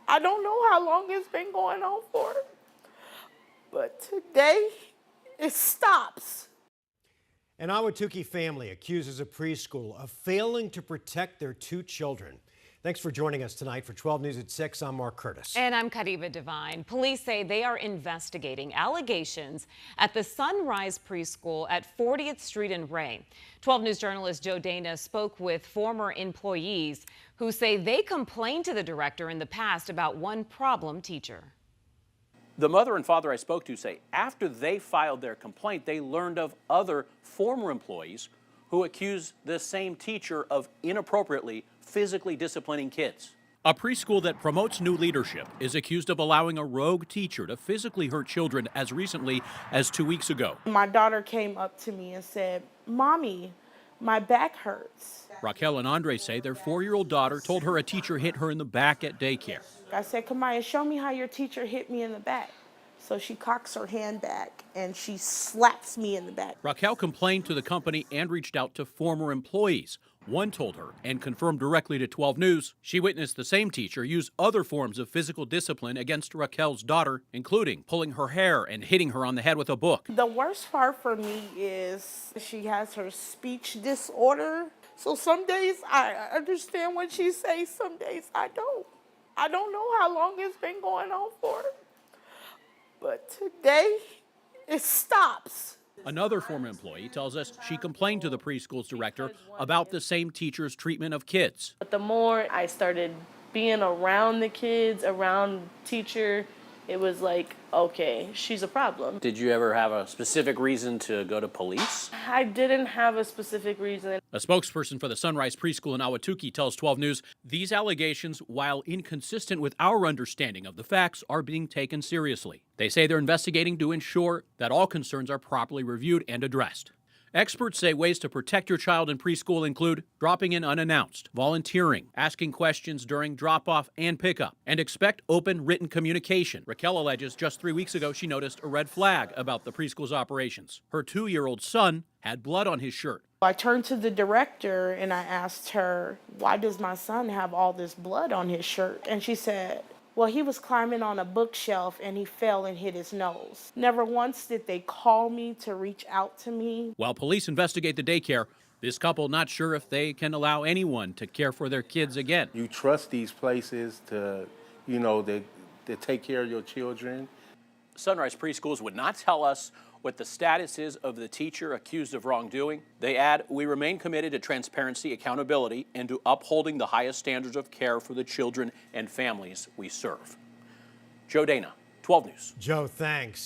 I don't know how long it's been going on for, but today it stops. An Ahwatukee family accuses a preschool of failing to protect their two children. Thanks for joining us tonight for 12 News at 6. I'm Mark Curtis. And I'm Kadiva Devine. Police say they are investigating allegations at the Sunrise Preschool at 40th Street in Ray. 12 News journalist Joe Dana spoke with former employees who say they complained to the director in the past about one problem teacher. The mother and father I spoke to say after they filed their complaint, they learned of other former employees who accused the same teacher of inappropriately physically disciplining kids. A preschool that promotes new leadership is accused of allowing a rogue teacher to physically hurt children as recently as 2 weeks ago. My daughter came up to me and said, "Mommy, my back hurts." Raquel and Andre say their 4-year-old daughter told her a teacher hit her in the back at daycare. I said, "Kamaya, show me how your teacher hit me in the back." So she cocks her hand back and she slaps me in the back. Raquel complained to the company and reached out to former employees. One told her and confirmed directly to 12 News she witnessed the same teacher use other forms of physical discipline against Raquel's daughter, including pulling her hair and hitting her on the head with a book. The worst part for me is she has her speech disorder. So some days I understand what she says, some days I don't. I don't know how long it's been going on for, but today it stops. Another former employee tells us she complained to the preschool's director about the same teacher's treatment of kids. But the more I started being around the kids, around teacher, it was like, okay, she's a problem. Did you ever have a specific reason to go to police? I didn't have a specific reason. A spokesperson for the Sunrise Preschool in Ahwatukee tells 12 News these allegations, while inconsistent with our understanding of the facts, are being taken seriously. They say they're investigating to ensure that all concerns are properly reviewed and addressed. Experts say ways to protect your child in preschool include dropping in unannounced, volunteering, asking questions during drop-off and pickup, and expect open written communication. Raquel alleges just 3 weeks ago she noticed a red flag about the preschool's operations. Her 2-year-old son had blood on his shirt. I turned to the director and I asked her, "Why does my son have all this blood on his shirt?" And she said, "Well, he was climbing on a bookshelf and he fell and hit his nose." Never once did they call me to reach out to me. While police investigate the daycare, this couple not sure if they can allow anyone to care for their kids again. You trust these places to, they take care of your children. Sunrise Preschools would not tell us what the status is of the teacher accused of wrongdoing. They add, "We remain committed to transparency, accountability, and to upholding the highest standards of care for the children and families we serve." Joe Dana, 12 News. Joe, thanks.